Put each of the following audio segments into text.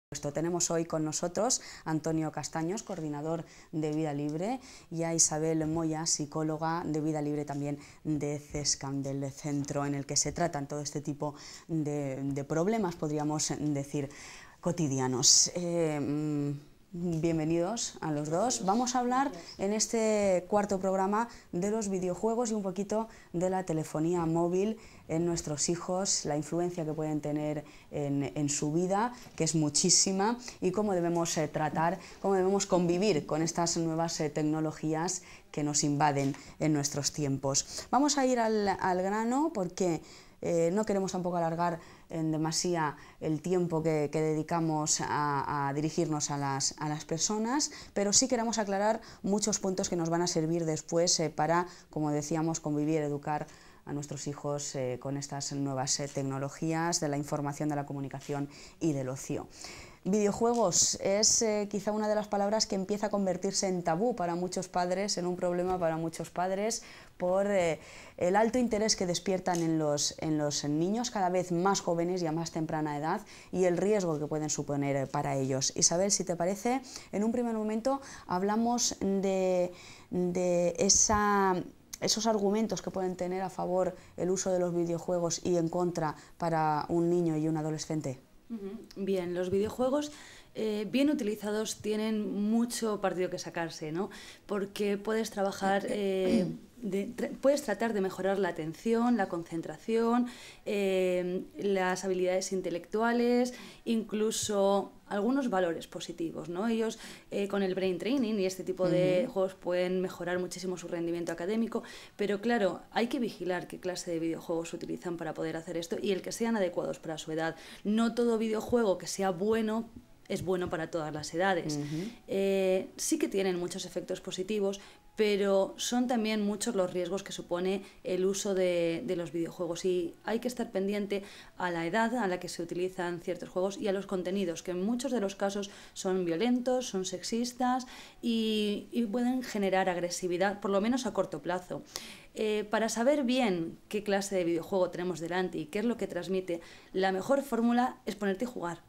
Tenemos hoy con nosotros a Antonio Castaños, coordinador de Vida Libre, y a Isabel Moya, psicóloga de Vida Libre también de CESCAM, del centro en el que se tratan todo este tipo de problemas, podríamos decir, cotidianos. Bienvenidos a los dos. Vamos a hablar en este cuarto programa de los videojuegos y un poquito de la telefonía móvil en nuestros hijos, la influencia que pueden tener en su vida, que es muchísima, y cómo debemos tratar, cómo debemos convivir con estas nuevas tecnologías que nos invaden en nuestros tiempos. Vamos a ir al grano porque no queremos tampoco alargar en demasía el tiempo que dedicamos a dirigirnos a las personas, pero sí queremos aclarar muchos puntos que nos van a servir después para, como decíamos, convivir, educar a nuestros hijos con estas nuevas tecnologías de la información, de la comunicación y del ocio. Videojuegos es quizá una de las palabras que empieza a convertirse en tabú para muchos padres, en un problema para muchos padres, por el alto interés que despiertan en los niños cada vez más jóvenes y a más temprana edad, y el riesgo que pueden suponer para ellos. Isabel, si te parece, en un primer momento hablamos de esos argumentos que pueden tener a favor el uso de los videojuegos y en contra para un niño y un adolescente. Bien, los videojuegos bien utilizados tienen mucho partido que sacarse, ¿no? Porque puedes trabajar, puedes tratar de mejorar la atención, la concentración, las habilidades intelectuales, incluso algunos valores positivos, ¿no? Ellos con el brain training y este tipo de juegos pueden mejorar muchísimo su rendimiento académico, pero claro, hay que vigilar qué clase de videojuegos utilizan para poder hacer esto y el que sean adecuados para su edad. No todo videojuego que sea bueno es bueno para todas las edades. Sí que tienen muchos efectos positivos, pero son también muchos los riesgos que supone el uso de los videojuegos, y hay que estar pendiente a la edad a la que se utilizan ciertos juegos y a los contenidos, que en muchos de los casos son violentos, son sexistas y pueden generar agresividad, por lo menos a corto plazo. Para saber bien qué clase de videojuego tenemos delante y qué es lo que transmite, la mejor fórmula es ponerte a jugar.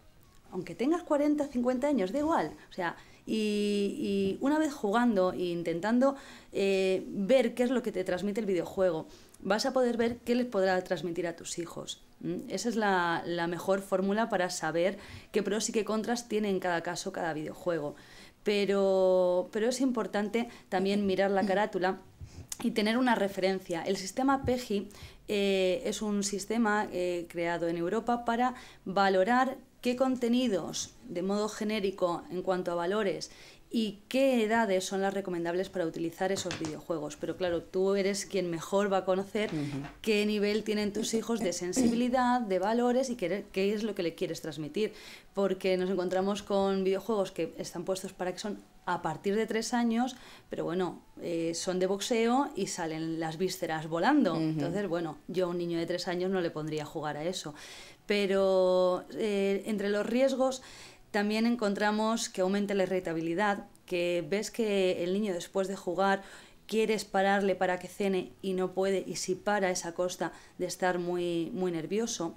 Aunque tengas 40, 50 años, da igual. O sea, y una vez jugando e intentando ver qué es lo que te transmite el videojuego, vas a poder ver qué les podrá transmitir a tus hijos. Esa es la mejor fórmula para saber qué pros y qué contras tiene en cada caso cada videojuego. Pero es importante también mirar la carátula y tener una referencia. El sistema PEGI es un sistema creado en Europa para valorar qué contenidos, de modo genérico en cuanto a valores, y qué edades son las recomendables para utilizar esos videojuegos. Pero claro, tú eres quien mejor va a conocer qué nivel tienen tus hijos de sensibilidad, de valores y qué es lo que le quieres transmitir. Porque nos encontramos con videojuegos que están puestos para que son a partir de 3 años, pero bueno, son de boxeo y salen las vísceras volando. Entonces, bueno, yo a un niño de 3 años no le pondría a jugar a eso. Pero entre los riesgos también encontramos que aumenta la irritabilidad, que ves que el niño después de jugar quieres pararle para que cene y no puede, y si para es a costa de estar muy, muy nervioso.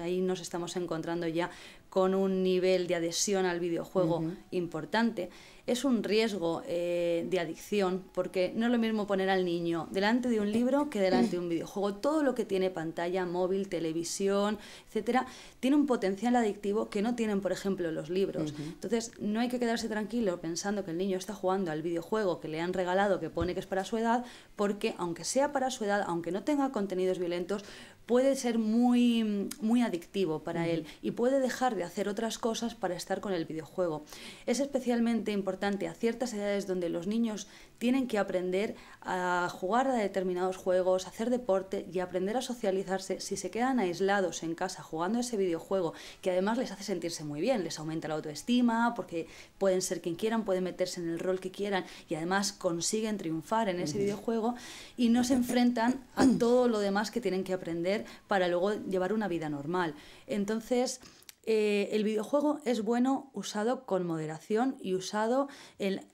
Ahí nos estamos encontrando ya con un nivel de adhesión al videojuego importante. Es un riesgo de adicción, porque no es lo mismo poner al niño delante de un libro que delante de un videojuego. Todo lo que tiene pantalla, móvil, televisión, etcétera, tiene un potencial adictivo que no tienen, por ejemplo, los libros. Entonces, no hay que quedarse tranquilo pensando que el niño está jugando al videojuego que le han regalado, que pone que es para su edad, porque aunque sea para su edad, aunque no tenga contenidos violentos, puede ser muy, muy adictivo para él y puede dejar de hacer otras cosas para estar con el videojuego. Es especialmente importante a ciertas edades donde los niños tienen que aprender a jugar a determinados juegos, a hacer deporte y aprender a socializarse. Si se quedan aislados en casa jugando ese videojuego, que además les hace sentirse muy bien, les aumenta la autoestima porque pueden ser quien quieran, pueden meterse en el rol que quieran y además consiguen triunfar en ese videojuego, y no se enfrentan a todo lo demás que tienen que aprender para luego llevar una vida normal. Entonces, el videojuego es bueno usado con moderación y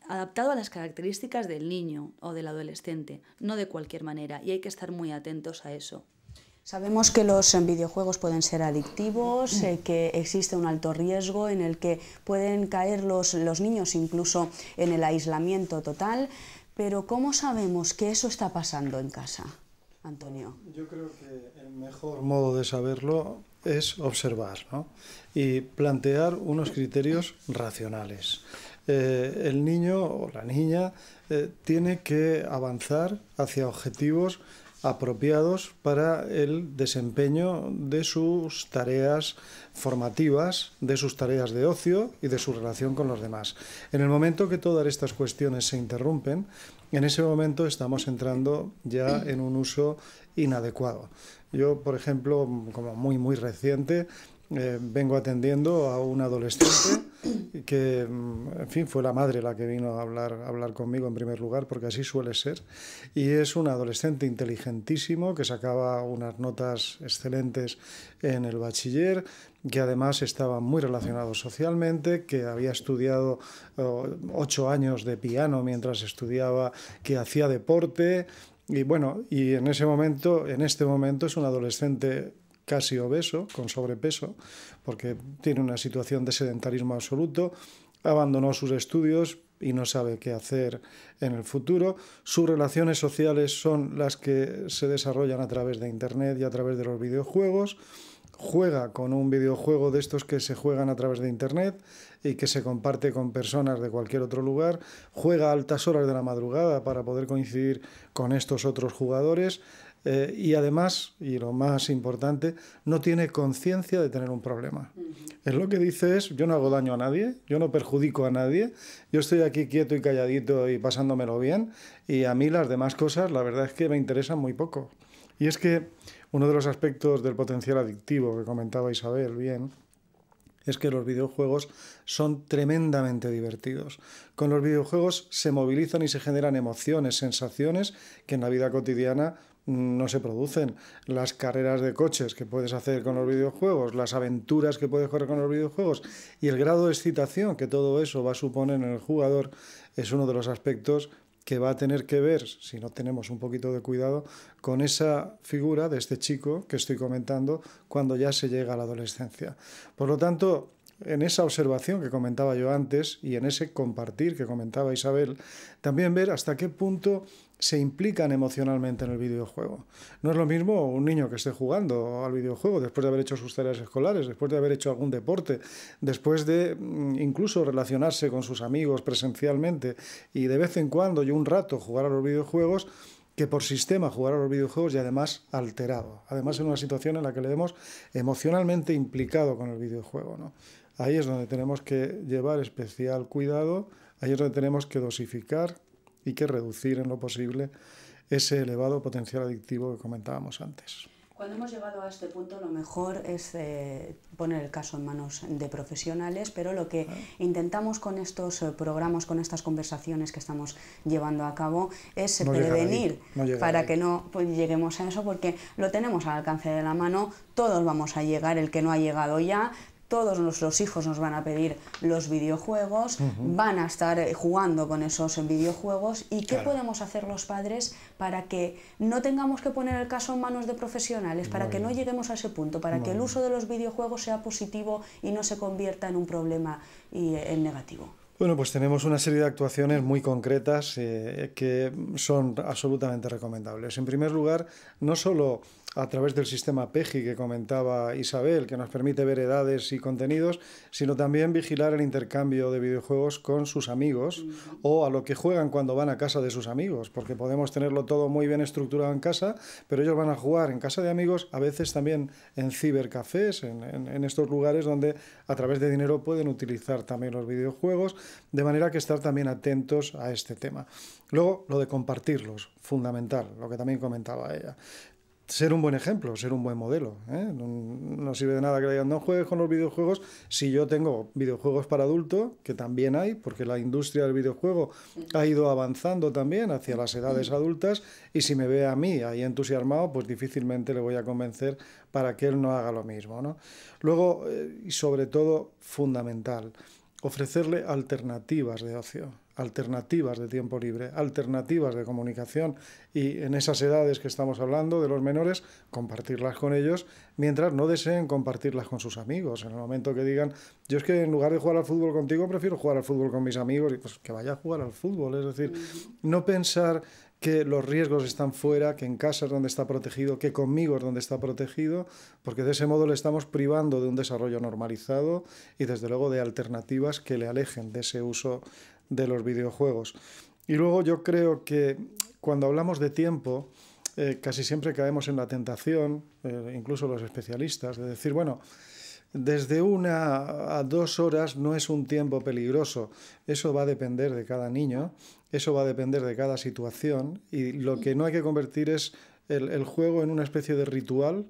adaptado a las características del niño o del adolescente, no de cualquier manera, y hay que estar muy atentos a eso. Sabemos que los videojuegos pueden ser adictivos, que existe un alto riesgo en el que pueden caer los niños incluso en el aislamiento total, pero ¿cómo sabemos que eso está pasando en casa, Antonio? Yo creo que el mejor modo de saberlo es observar, ¿no? Y plantear unos criterios racionales. El niño o la niña tiene que avanzar hacia objetivos apropiados para el desempeño de sus tareas formativas, de sus tareas de ocio y de su relación con los demás. En el momento que todas estas cuestiones se interrumpen, en ese momento estamos entrando ya en un uso inadecuado. Yo, por ejemplo, como muy reciente, vengo atendiendo a un adolescente que, en fin, fue la madre la que vino a hablar conmigo en primer lugar, porque así suele ser, y es un adolescente inteligentísimo que sacaba unas notas excelentes en el bachiller, que además estaba muy relacionado socialmente, que había estudiado 8 años de piano mientras estudiaba, que hacía deporte, y bueno, y en este momento es un adolescente casi obeso, con sobrepeso, porque tiene una situación de sedentarismo absoluto, abandonó sus estudios y no sabe qué hacer en el futuro. Sus relaciones sociales son las que se desarrollan a través de Internet y a través de los videojuegos. Juega con un videojuego de estos que se juegan a través de Internet y que se comparte con personas de cualquier otro lugar. Juega a altas horas de la madrugada para poder coincidir con estos otros jugadores. Y además, y lo más importante, no tiene conciencia de tener un problema. Él lo que dice es, yo no hago daño a nadie, yo no perjudico a nadie, yo estoy aquí quieto y calladito y pasándomelo bien, y a mí las demás cosas la verdad es que me interesan muy poco. Y es que uno de los aspectos del potencial adictivo que comentaba Isabel bien, es que los videojuegos son tremendamente divertidos. Con los videojuegos se movilizan y se generan emociones, sensaciones que en la vida cotidiana no se producen. Las carreras de coches que puedes hacer con los videojuegos, las aventuras que puedes correr con los videojuegos y el grado de excitación que todo eso va a suponer en el jugador es uno de los aspectos que va a tener que ver, si no tenemos un poquito de cuidado, con esa figura de este chico que estoy comentando cuando ya se llega a la adolescencia. Por lo tanto, en esa observación que comentaba yo antes y en ese compartir que comentaba Isabel, también ver hasta qué punto se implican emocionalmente en el videojuego. No es lo mismo un niño que esté jugando al videojuego después de haber hecho sus tareas escolares, después de haber hecho algún deporte, después de incluso relacionarse con sus amigos presencialmente y de vez en cuando y un rato jugar a los videojuegos, que por sistema jugar a los videojuegos y además alterado. Además en una situación en la que le vemos emocionalmente implicado con el videojuego, ¿no? Ahí es donde tenemos que llevar especial cuidado, ahí es donde tenemos que dosificar y que reducir en lo posible ese elevado potencial adictivo que comentábamos antes. Cuando hemos llegado a este punto, lo mejor es poner el caso en manos de profesionales, pero lo que intentamos con estos programas, con estas conversaciones que estamos llevando a cabo, es prevenir para que no lleguemos a eso, porque lo tenemos al alcance de la mano, todos vamos a llegar, el que no ha llegado ya. Todos nuestros hijos nos van a pedir los videojuegos, van a estar jugando con esos videojuegos. ¿Y qué podemos hacer los padres para que no tengamos que poner el caso en manos de profesionales, para que no lleguemos a ese punto, para que el uso de los videojuegos sea positivo y no se convierta en un problema y en negativo? Bueno, pues tenemos una serie de actuaciones muy concretas que son absolutamente recomendables. En primer lugar, no solo a través del sistema PEGI que comentaba Isabel, que nos permite ver edades y contenidos, sino también vigilar el intercambio de videojuegos con sus amigos o a lo que juegan cuando van a casa de sus amigos, porque podemos tenerlo todo muy bien estructurado en casa, pero ellos van a jugar en casa de amigos, a veces también en cibercafés, en estos lugares donde a través de dinero pueden utilizar también los videojuegos, de manera que estar también atentos a este tema. Luego, lo de compartirlos, fundamental, lo que también comentaba ella. Ser un buen ejemplo, ser un buen modelo, ¿eh? No sirve de nada que le digan no juegues con los videojuegos si yo tengo videojuegos para adulto, que también hay, porque la industria del videojuego ha ido avanzando también hacia las edades adultas, y si me ve a mí ahí entusiasmado, pues difícilmente le voy a convencer para que él no haga lo mismo, ¿no? Luego, y sobre todo, fundamental, ofrecerle alternativas de ocio. alternativas de tiempo libre, alternativas de comunicación, y en esas edades que estamos hablando de los menores, compartirlas con ellos mientras no deseen compartirlas con sus amigos. En el momento que digan, yo es que en lugar de jugar al fútbol contigo prefiero jugar al fútbol con mis amigos, y pues que vaya a jugar al fútbol. Es decir, no pensar que los riesgos están fuera, que en casa es donde está protegido, que conmigo es donde está protegido, porque de ese modo le estamos privando de un desarrollo normalizado y desde luego de alternativas que le alejen de ese uso de los videojuegos. Y luego yo creo que cuando hablamos de tiempo, casi siempre caemos en la tentación, incluso los especialistas, de decir, bueno, desde 1 a 2 horas no es un tiempo peligroso. Eso va a depender de cada niño, eso va a depender de cada situación, y lo que no hay que convertir es el juego en una especie de ritual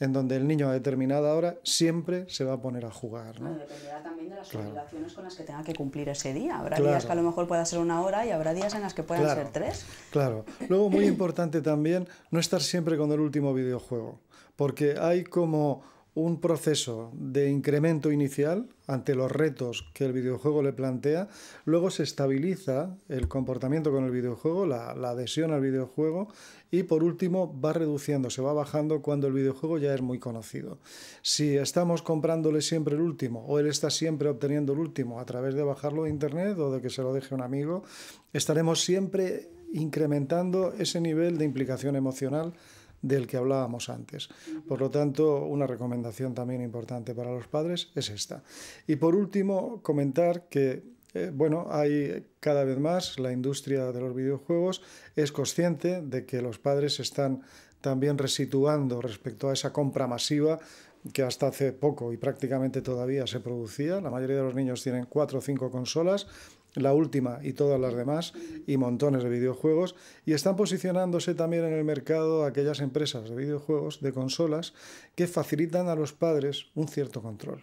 en donde el niño a determinada hora siempre se va a poner a jugar, ¿no? Bueno, dependerá también de las obligaciones con las que tenga que cumplir ese día. Habrá Claro. días que a lo mejor pueda ser 1 hora y habrá días en las que puedan ser 3. Claro. Luego, muy importante también, no estar siempre con el último videojuego, porque hay como un proceso de incremento inicial ante los retos que el videojuego le plantea, luego se estabiliza el comportamiento con el videojuego, la adhesión al videojuego, y por último va reduciendo, se va bajando cuando el videojuego ya es muy conocido. Si estamos comprándole siempre el último, o él está siempre obteniendo el último a través de bajarlo de internet o de que se lo deje un amigo, estaremos siempre incrementando ese nivel de implicación emocional del que hablábamos antes. Por lo tanto, una recomendación también importante para los padres es esta. Y por último, comentar que hay cada vez más, la industria de los videojuegos es consciente de que los padres están también resituando respecto a esa compra masiva que hasta hace poco y prácticamente todavía se producía. La mayoría de los niños tienen 4 o 5 consolas, la última y todas las demás, y montones de videojuegos, y están posicionándose también en el mercado aquellas empresas de videojuegos, de consolas, que facilitan a los padres un cierto control.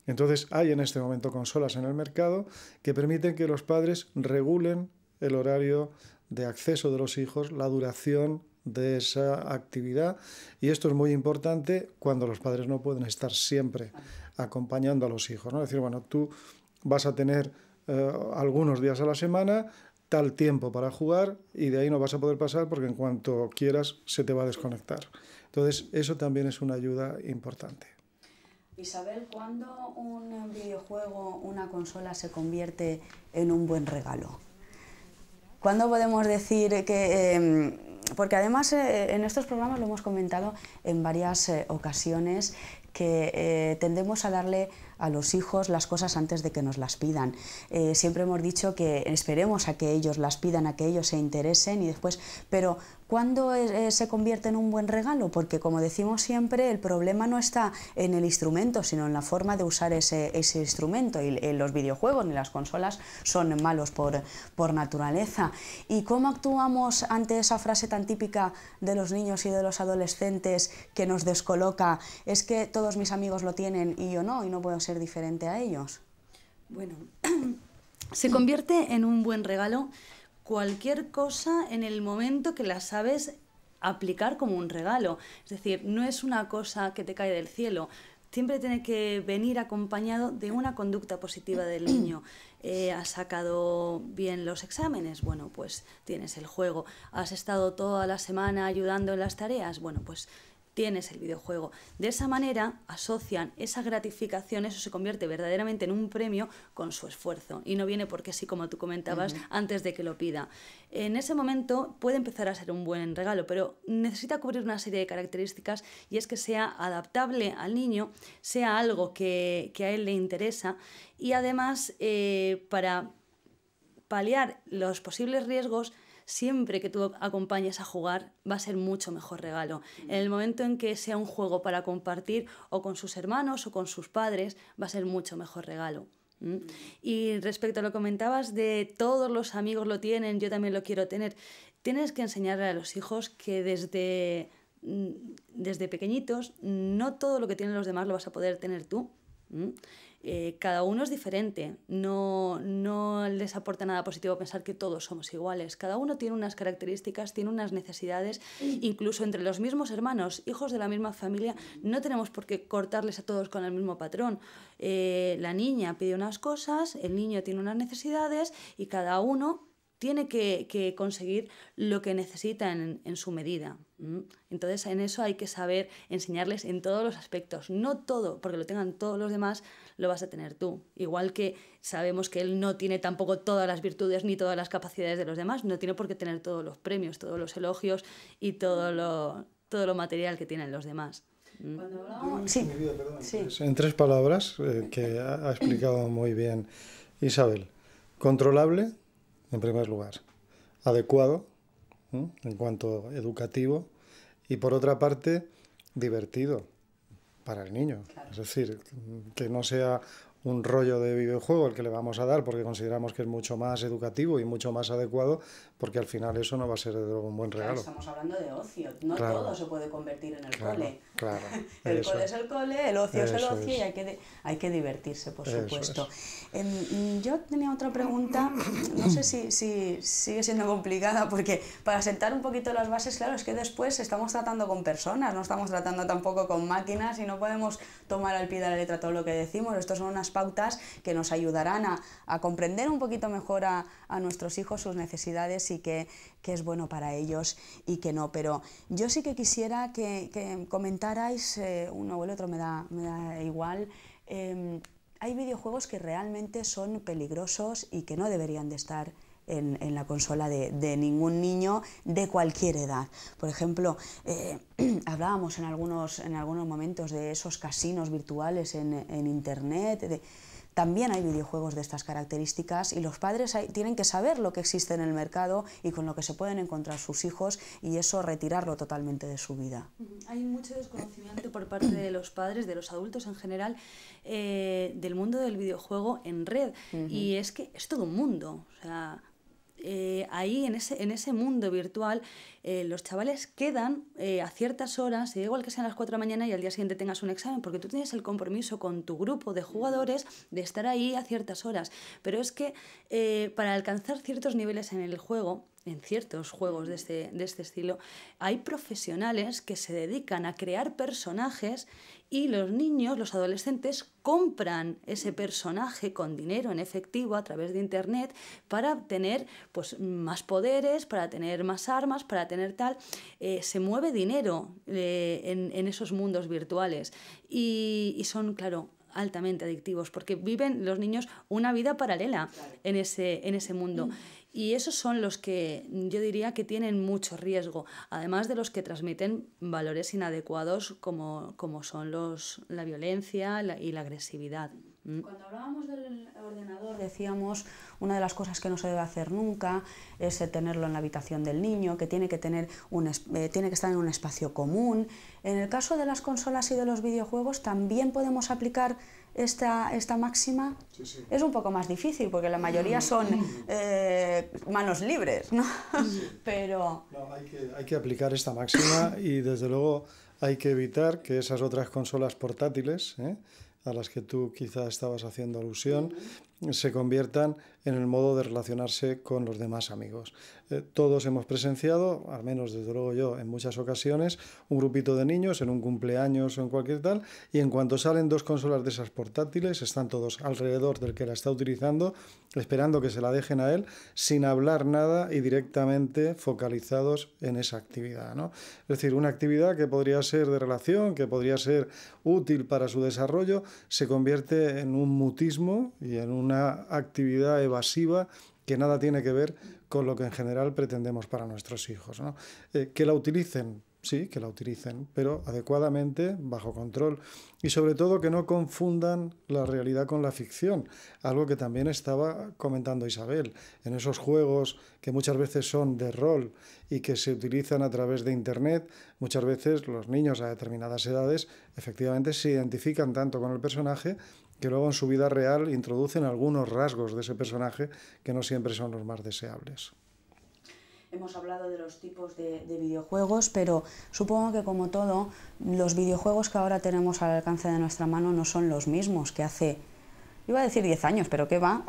Entonces hay en este momento consolas en el mercado que permiten que los padres regulen el horario de acceso de los hijos, la duración de esa actividad, y esto es muy importante cuando los padres no pueden estar siempre acompañando a los hijos, ¿no? Es decir, bueno, tú vas a tener algunos días a la semana tal tiempo para jugar, y de ahí no vas a poder pasar porque en cuanto quieras se te va a desconectar. Entonces eso también es una ayuda importante. Isabel, ¿cuándo un videojuego, una consola se convierte en un buen regalo? ¿Cuándo podemos decir que...? Porque además en estos programas lo hemos comentado en varias ocasiones, que tendemos a darle a los hijos las cosas antes de que nos las pidan. Siempre hemos dicho que esperemos a que ellos las pidan, a que ellos se interesen y después... Pero ¿cuándo se convierte en un buen regalo? Porque como decimos siempre, el problema no está en el instrumento, sino en la forma de usar ese instrumento. Y los videojuegos ni las consolas son malos por naturaleza. ¿Y cómo actuamos ante esa frase tan típica de los niños y de los adolescentes que nos descoloca? Es que todos mis amigos lo tienen y yo no, y no puedo ser diferente a ellos. Bueno, se convierte en un buen regalo cualquier cosa en el momento que la sabes aplicar como un regalo. Es decir, no es una cosa que te cae del cielo. Siempre tiene que venir acompañado de una conducta positiva del niño. ¿Has sacado bien los exámenes? Bueno, pues tienes el juego. ¿Has estado toda la semana ayudando en las tareas? Bueno, pues tienes el videojuego. De esa manera asocian esa gratificación, eso se convierte verdaderamente en un premio con su esfuerzo, y no viene porque sí, como tú comentabas, antes de que lo pida. En ese momento puede empezar a ser un buen regalo, pero necesita cubrir una serie de características, y es que sea adaptable al niño, sea algo que a él le interesa, y además para paliar los posibles riesgos, siempre que tú acompañes a jugar va a ser mucho mejor regalo. En el momento en que sea un juego para compartir o con sus hermanos o con sus padres, va a ser mucho mejor regalo. Y respecto a lo que comentabas de todos los amigos lo tienen, yo también lo quiero tener, tienes que enseñarle a los hijos que desde pequeñitos no todo lo que tienen los demás lo vas a poder tener tú. Cada uno es diferente, no les aporta nada positivo pensar que todos somos iguales. Cada uno tiene unas características, tiene unas necesidades, incluso entre los mismos hermanos, hijos de la misma familia, no tenemos por qué cortarles a todos con el mismo patrón. La niña pide unas cosas, el niño tiene unas necesidades y cada uno tiene que conseguir lo que necesita en su medida. Entonces, en eso hay que saber enseñarles en todos los aspectos. No todo, porque lo tengan todos los demás, lo vas a tener tú. Igual que sabemos que él no tiene tampoco todas las virtudes ni todas las capacidades de los demás, no tiene por qué tener todos los premios, todos los elogios y todo lo material que tienen los demás. Cuando hablamos... Sí. Sí. En 3 palabras, que ha explicado muy bien Isabel. Controlable, en primer lugar, adecuado, en cuanto educativo, y por otra parte, divertido para el niño. Claro. Es decir, que no sea un rollo de videojuego el que le vamos a dar porque consideramos que es mucho más educativo y mucho más adecuado, porque al final eso no va a ser un buen regalo. Claro, estamos hablando de ocio, no claro. Todo se puede convertir en el cole. Claro, el cole es el cole, el ocio es el ocio y hay que divertirse, por supuesto. Yo tenía otra pregunta, no sé si sigue siendo complicada, porque para sentar un poquito las bases, claro, es que después estamos tratando con personas, no estamos tratando tampoco con máquinas y no podemos tomar al pie de la letra todo lo que decimos. Estos son unas pautas que nos ayudarán a comprender un poquito mejor a nuestros hijos, sus necesidades y qué es bueno para ellos y qué no. Pero yo sí que quisiera que comentarais, uno o el otro me da igual, hay videojuegos que realmente son peligrosos y que no deberían de estar en la consola de ningún niño de cualquier edad. Por ejemplo, hablábamos en algunos momentos de esos casinos virtuales en internet. También hay videojuegos de estas características y los padres tienen que saber lo que existe en el mercado y con lo que se pueden encontrar sus hijos y eso retirarlo totalmente de su vida. Hay mucho desconocimiento por parte de los padres, de los adultos en general, del mundo del videojuego en red. Y es que es todo un mundo. O sea, ahí en ese mundo virtual los chavales quedan a ciertas horas, igual que sean las 4 de la mañana y al día siguiente tengas un examen, porque tú tienes el compromiso con tu grupo de jugadores de estar ahí a ciertas horas. Pero es que para alcanzar ciertos niveles en el juego, en ciertos juegos de este estilo, hay profesionales que se dedican a crear personajes y los niños, los adolescentes, compran ese personaje con dinero en efectivo a través de internet para tener pues, más poderes, para tener más armas, para tener tal. Se mueve dinero en esos mundos virtuales y son, claro, altamente adictivos porque viven los niños una vida paralela en ese mundo. Y esos son los que yo diría que tienen mucho riesgo, además de los que transmiten valores inadecuados como son la violencia y la agresividad. Cuando hablábamos del ordenador decíamos una de las cosas que no se debe hacer nunca es tenerlo en la habitación del niño, que tiene que estar en un espacio común. En el caso de las consolas y de los videojuegos también podemos aplicar esta máxima. Sí. Es un poco más difícil porque la mayoría son manos libres, ¿no? Pero no, hay que aplicar esta máxima y desde luego hay que evitar que esas otras consolas portátiles, a las que tú quizá estabas haciendo alusión, se conviertan en el modo de relacionarse con los demás amigos. Todos hemos presenciado, al menos desde luego yo en muchas ocasiones, un grupito de niños en un cumpleaños o en cualquier tal, y en cuanto salen 2 consolas de esas portátiles, están todos alrededor del que la está utilizando, esperando que se la dejen a él, sin hablar nada y directamente focalizados en esa actividad, ¿no? Es decir, una actividad que podría ser de relación, que podría ser útil para su desarrollo, se convierte en un mutismo y en una actividad evasiva que nada tiene que ver con lo que en general pretendemos para nuestros hijos, ¿no? Que la utilicen, sí, que la utilicen, pero adecuadamente, bajo control, y sobre todo que no confundan la realidad con la ficción, algo que también estaba comentando Isabel. En esos juegos que muchas veces son de rol y que se utilizan a través de internet, muchas veces los niños a determinadas edades efectivamente se identifican tanto con el personaje que luego en su vida real introducen algunos rasgos de ese personaje que no siempre son los más deseables. Hemos hablado de los tipos de videojuegos, pero supongo que como todo, los videojuegos que ahora tenemos al alcance de nuestra mano no son los mismos que hace, iba a decir 10 años, pero ¿qué va?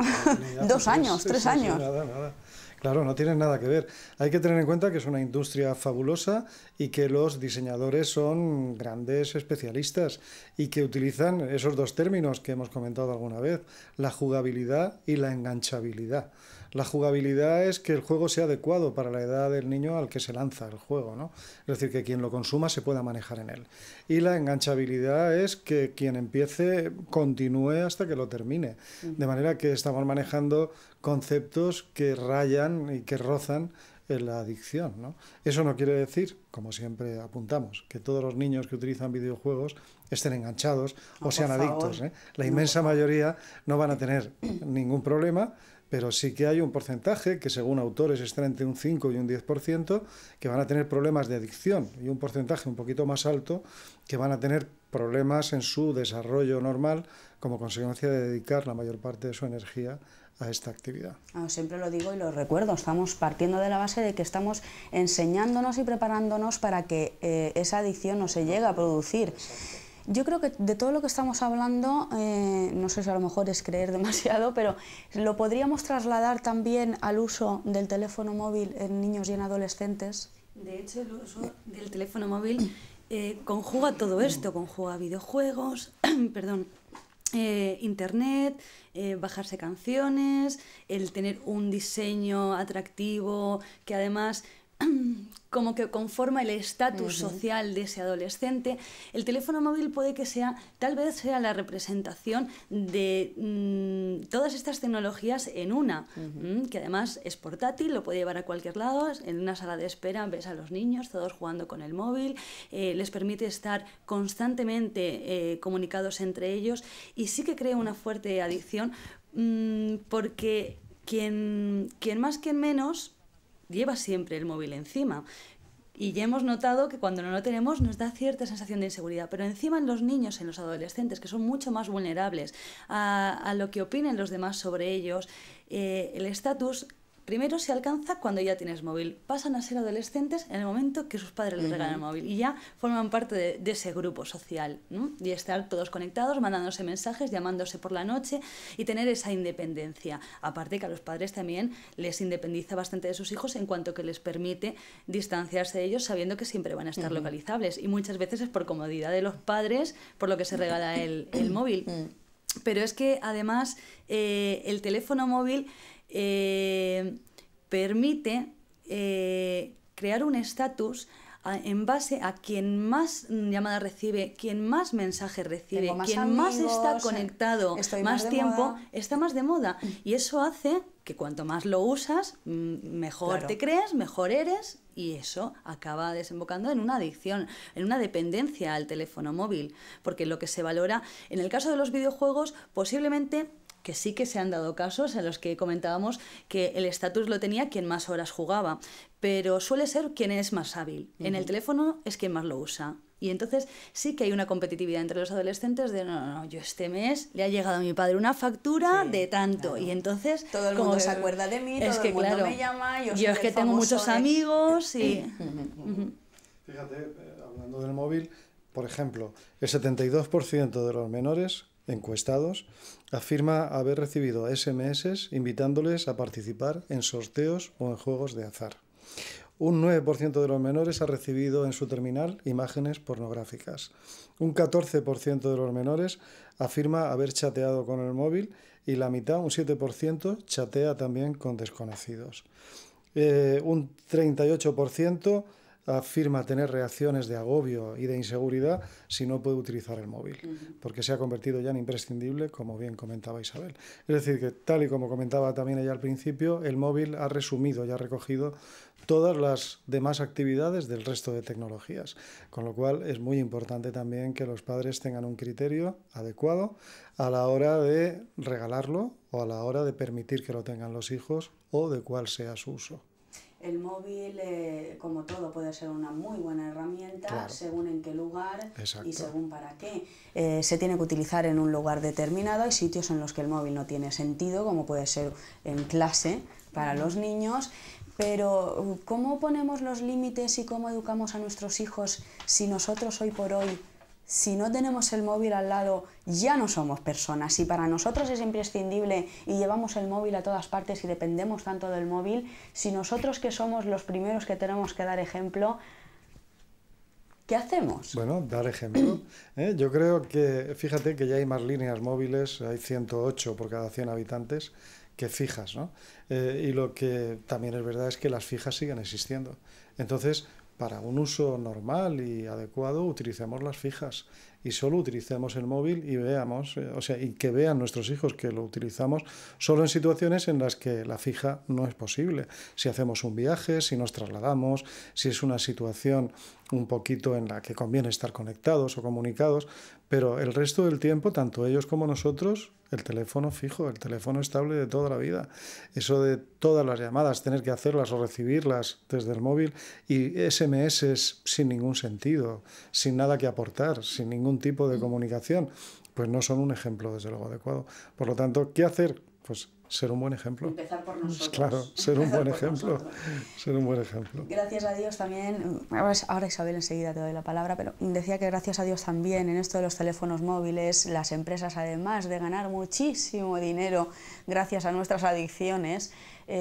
2 años, 3 años. Nada. Claro, no tienen nada que ver. Hay que tener en cuenta que es una industria fabulosa y que los diseñadores son grandes especialistas y que utilizan esos dos términos que hemos comentado alguna vez, la jugabilidad y la enganchabilidad. La jugabilidad es que el juego sea adecuado para la edad del niño al que se lanza el juego, ¿no? Es decir, que quien lo consuma se pueda manejar en él. Y la enganchabilidad es que quien empiece continúe hasta que lo termine. De manera que estamos manejando conceptos que rayan y que rozan en la adicción, ¿no? Eso no quiere decir, como siempre apuntamos, que todos los niños que utilizan videojuegos estén enganchados o sean adictos, ¿eh? La inmensa mayoría no van a tener ningún problema, pero sí que hay un porcentaje que según autores está entre un 5 y un 10% que van a tener problemas de adicción y un porcentaje un poquito más alto que van a tener problemas en su desarrollo normal como consecuencia de dedicar la mayor parte de su energía a esta actividad. Siempre lo digo y lo recuerdo, estamos partiendo de la base de que estamos enseñándonos y preparándonos para que esa adicción no se llegue a producir. Exacto. Yo creo que de todo lo que estamos hablando, no sé si a lo mejor es creer demasiado, pero lo podríamos trasladar también al uso del teléfono móvil en niños y en adolescentes. De hecho, el uso del teléfono móvil conjuga todo esto, conjuga videojuegos, perdón, internet, bajarse canciones, el tener un diseño atractivo que además como que conforma el estatus social de ese adolescente. El teléfono móvil puede que sea, tal vez sea la representación de todas estas tecnologías en una, que además es portátil, lo puede llevar a cualquier lado, en una sala de espera ves a los niños todos jugando con el móvil, les permite estar constantemente comunicados entre ellos y sí que crea una fuerte adicción porque quien más, quien menos lleva siempre el móvil encima y ya hemos notado que cuando no lo tenemos nos da cierta sensación de inseguridad, pero encima en los niños, en los adolescentes, que son mucho más vulnerables a lo que opinen los demás sobre ellos, el estatus primero se alcanza cuando ya tienes móvil. Pasan a ser adolescentes en el momento que sus padres les regalan el móvil y ya forman parte de ese grupo social, ¿no? Y estar todos conectados, mandándose mensajes, llamándose por la noche y tener esa independencia. Aparte que a los padres también les independiza bastante de sus hijos en cuanto que les permite distanciarse de ellos sabiendo que siempre van a estar localizables. Y muchas veces es por comodidad de los padres por lo que se regala el móvil. Pero es que además el teléfono móvil permite crear un estatus en base a quien más llamadas recibe, quien más mensajes recibe, quien más está conectado, más tiempo, está más de moda. Y eso hace que cuanto más lo usas, mejor te crees, mejor eres, y eso acaba desembocando en una adicción, en una dependencia al teléfono móvil. Porque lo que se valora, en el caso de los videojuegos, posiblemente que sí que se han dado casos en los que comentábamos que el estatus lo tenía quien más horas jugaba, pero suele ser quien es más hábil. En el teléfono es quien más lo usa. Y entonces sí que hay una competitividad entre los adolescentes de no, yo este mes le ha llegado a mi padre una factura de tanto. Claro. Y entonces todo el mundo se acuerda de mí, todo el mundo me llama, yo es que tengo muchos amigos y... Fíjate, hablando del móvil, por ejemplo, el 72% de los menores encuestados afirma haber recibido SMS invitándoles a participar en sorteos o en juegos de azar. Un 9% de los menores ha recibido en su terminal imágenes pornográficas. Un 14% de los menores afirma haber chateado con el móvil y la mitad, un 7%, chatea también con desconocidos. Un 38% afirma tener reacciones de agobio y de inseguridad si no puede utilizar el móvil, porque se ha convertido ya en imprescindible, como bien comentaba Isabel. Es decir, que tal y como comentaba también ella al principio, el móvil ha resumido y ha recogido todas las demás actividades del resto de tecnologías, con lo cual es muy importante también que los padres tengan un criterio adecuado a la hora de regalarlo o a la hora de permitir que lo tengan los hijos o de cuál sea su uso. El móvil, como todo, puede ser una muy buena herramienta, claro, según en qué lugar. Exacto. Y según para qué. Se tiene que utilizar en un lugar determinado. Hay sitios en los que el móvil no tiene sentido, como puede ser en clase para los niños, Pero ¿cómo ponemos los límites y cómo educamos a nuestros hijos si nosotros hoy por hoy, si no tenemos el móvil al lado, ya no somos personas? Si para nosotros es imprescindible y llevamos el móvil a todas partes y dependemos tanto del móvil, si nosotros que somos los primeros que tenemos que dar ejemplo, ¿qué hacemos? Bueno, dar ejemplo. Yo creo que, fíjate que ya hay más líneas móviles, hay 108 por cada 100 habitantes, que fijas, ¿no? Y lo que también es verdad es que las fijas siguen existiendo. Entonces, para un uso normal y adecuado, utilicemos las fijas y solo utilicemos el móvil y veamos, y que vean nuestros hijos que lo utilizamos solo en situaciones en las que la fija no es posible. Si hacemos un viaje, si nos trasladamos, si es una situación un poquito en la que conviene estar conectados o comunicados, pero el resto del tiempo, tanto ellos como nosotros, el teléfono fijo, el teléfono estable de toda la vida. Eso de todas las llamadas, tener que hacerlas o recibirlas desde el móvil y SMS sin ningún sentido, sin nada que aportar, sin ningún tipo de comunicación, pues no son un ejemplo, desde luego, adecuado. Por lo tanto, ¿qué hacer? Pues ser un buen ejemplo. Empezar por nosotros. Claro, ser un buen ejemplo. Ser un buen ejemplo. Gracias a Dios también, ahora Isabel enseguida te doy la palabra, pero decía que gracias a Dios también en esto de los teléfonos móviles, las empresas, además de ganar muchísimo dinero gracias a nuestras adicciones,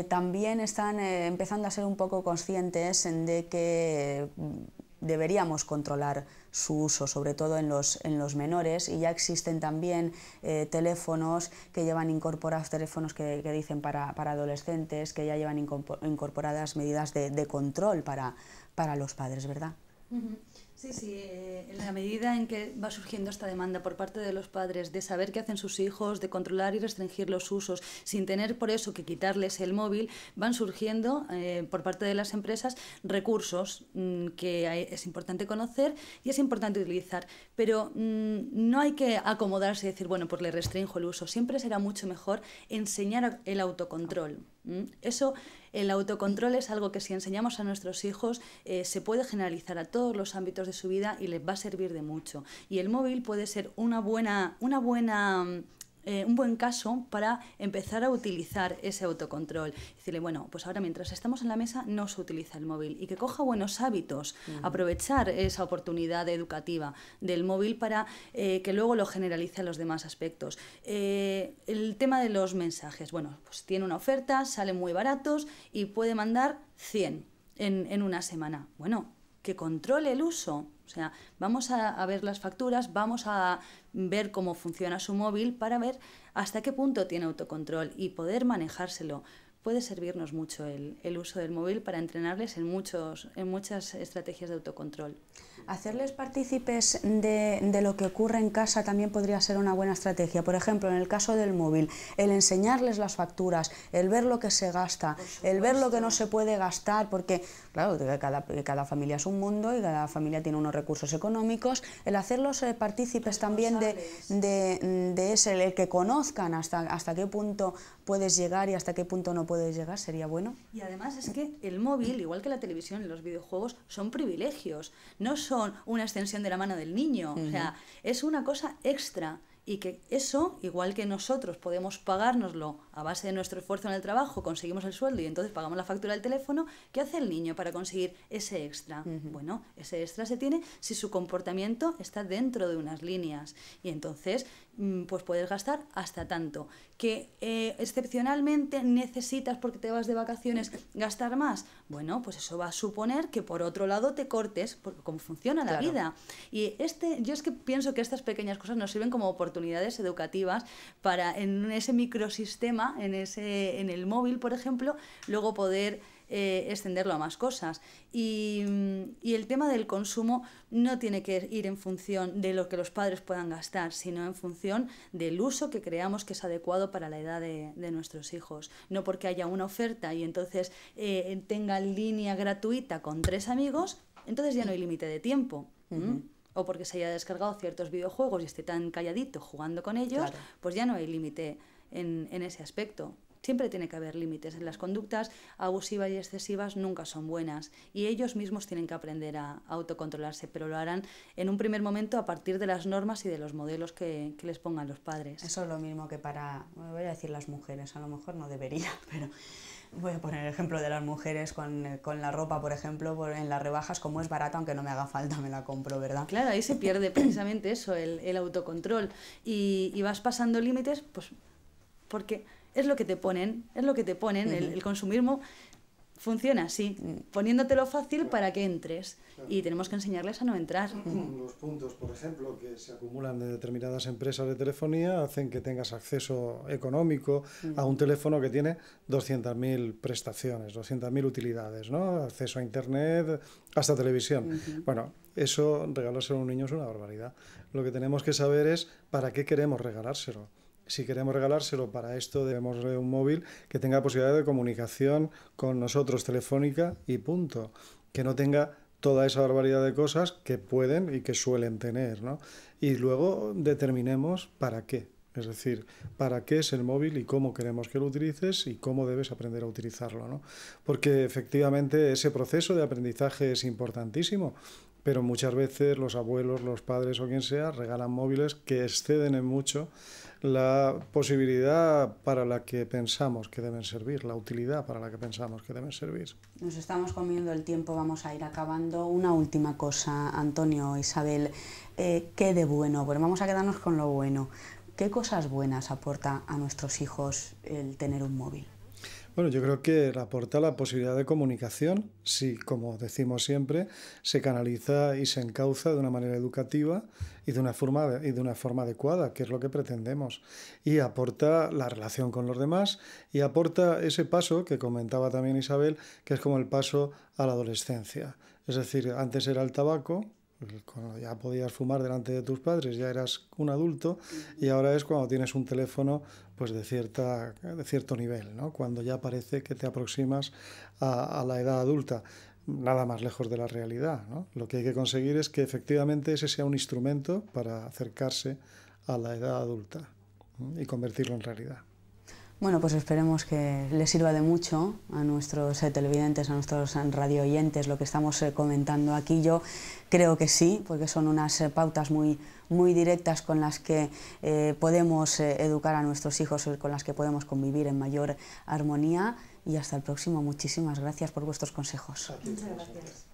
también están empezando a ser un poco conscientes de que deberíamos controlar su uso, sobre todo en los menores, y ya existen también teléfonos que llevan incorporados, teléfonos que dicen para adolescentes, que ya llevan incorporadas medidas de control para los padres, ¿verdad? Sí, en la medida en que va surgiendo esta demanda por parte de los padres de saber qué hacen sus hijos, de controlar y restringir los usos, sin tener por eso que quitarles el móvil, van surgiendo por parte de las empresas recursos que es importante conocer y es importante utilizar. Pero no hay que acomodarse y decir, bueno, pues le restringo el uso. Siempre será mucho mejor enseñar el autocontrol. Eso, el autocontrol es algo que si enseñamos a nuestros hijos se puede generalizar a todos los ámbitos de su vida y les va a servir de mucho. Y el móvil puede ser un buen caso para empezar a utilizar ese autocontrol. Decirle, bueno, pues ahora mientras estamos en la mesa no se utiliza el móvil y que coja buenos hábitos, aprovechar esa oportunidad educativa del móvil para que luego lo generalice a los demás aspectos. El tema de los mensajes, bueno, pues tiene una oferta, salen muy baratos y puede mandar 100 en una semana. Bueno, que controle el uso. O sea, vamos a ver las facturas, vamos a ver cómo funciona su móvil para ver hasta qué punto tiene autocontrol y poder manejárselo. Puede servirnos mucho el uso del móvil para entrenarles en muchas estrategias de autocontrol. Hacerles partícipes de lo que ocurre en casa también podría ser una buena estrategia. Por ejemplo, en el caso del móvil, el enseñarles las facturas, el ver lo que se gasta, el ver lo que no se puede gastar, porque claro, cada familia es un mundo y cada familia tiene unos recursos económicos. El hacerlos partícipes también de ese, el que conozcan hasta qué punto puedes llegar y hasta qué punto no puedes llegar, sería bueno. Y además es que el móvil, igual que la televisión y los videojuegos, son privilegios, no son una extensión de la mano del niño, o sea, es una cosa extra. Y que eso, igual que nosotros podemos pagárnoslo a base de nuestro esfuerzo en el trabajo, conseguimos el sueldo y entonces pagamos la factura del teléfono, ¿qué hace el niño para conseguir ese extra? Bueno, ese extra se tiene si su comportamiento está dentro de unas líneas y entonces pues puedes gastar hasta tanto. Que excepcionalmente necesitas, porque te vas de vacaciones, gastar más, bueno, pues eso va a suponer que por otro lado te cortes, porque cómo funciona la vida. Y yo es que pienso que estas pequeñas cosas nos sirven como oportunidades educativas para en ese microsistema, en el móvil, por ejemplo, luego poder extenderlo a más cosas. Y el tema del consumo no tiene que ir en función de lo que los padres puedan gastar, sino en función del uso que creamos que es adecuado para la edad de nuestros hijos. No porque haya una oferta y entonces tenga línea gratuita con 3 amigos, entonces ya no hay límite de tiempo. O porque se haya descargado ciertos videojuegos y esté tan calladito jugando con ellos, pues ya no hay límite en ese aspecto. siempre tiene que haber límites. Las conductas abusivas y excesivas nunca son buenas y ellos mismos tienen que aprender a autocontrolarse, pero lo harán en un primer momento a partir de las normas y de los modelos que les pongan los padres. Eso es lo mismo que para, voy a decir las mujeres, a lo mejor no debería, pero voy a poner el ejemplo de las mujeres con la ropa, por ejemplo, en las rebajas, como es barata, aunque no me haga falta, me la compro, ¿verdad? Claro, ahí se pierde precisamente eso, el autocontrol, y vas pasando límites, pues porque es lo que te ponen, el consumismo funciona así, poniéndotelo fácil para que entres, y tenemos que enseñarles a no entrar. Los puntos, por ejemplo, que se acumulan de determinadas empresas de telefonía hacen que tengas acceso económico a un teléfono que tiene 200.000 prestaciones, 200.000 utilidades, ¿no? Acceso a internet, hasta televisión. Bueno, eso regalárselo a un niño es una barbaridad. Lo que tenemos que saber es para qué queremos regalárselo. Si queremos regalárselo para esto, debemos de un móvil que tenga posibilidad de comunicación con nosotros telefónica y punto. Que no tenga toda esa barbaridad de cosas que pueden y que suelen tener, ¿no? Y luego determinemos para qué. Es decir, para qué es el móvil y cómo queremos que lo utilices y cómo debes aprender a utilizarlo, ¿no? Porque efectivamente ese proceso de aprendizaje es importantísimo, pero muchas veces los abuelos, los padres o quien sea regalan móviles que exceden en mucho la posibilidad para la que pensamos que deben servir, la utilidad para la que pensamos que deben servir. Nos estamos comiendo el tiempo, vamos a ir acabando. Una última cosa, Antonio, Isabel, ¿qué de bueno? Bueno, vamos a quedarnos con lo bueno. ¿Qué cosas buenas aporta a nuestros hijos el tener un móvil? Bueno, yo creo que aporta la posibilidad de comunicación, si, como decimos siempre, se canaliza y se encauza de una manera educativa y de una forma adecuada, que es lo que pretendemos. Y aporta la relación con los demás y aporta ese paso que comentaba también Isabel, que es como el paso a la adolescencia. Es decir, antes era el tabaco, cuando ya podías fumar delante de tus padres, ya eras un adulto, y ahora es cuando tienes un teléfono pues de cierto nivel, ¿no? Cuando ya parece que te aproximas a la edad adulta, nada más lejos de la realidad, ¿no? Lo que hay que conseguir es que efectivamente ese sea un instrumento para acercarse a la edad adulta, ¿no? Y convertirlo en realidad. Bueno, pues esperemos que les sirva de mucho a nuestros televidentes, a nuestros radioyentes, lo que estamos comentando aquí. Yo creo que sí, porque son unas pautas muy directas con las que podemos educar a nuestros hijos, con las que podemos convivir en mayor armonía. Y hasta el próximo. Muchísimas gracias por vuestros consejos. Muchas gracias.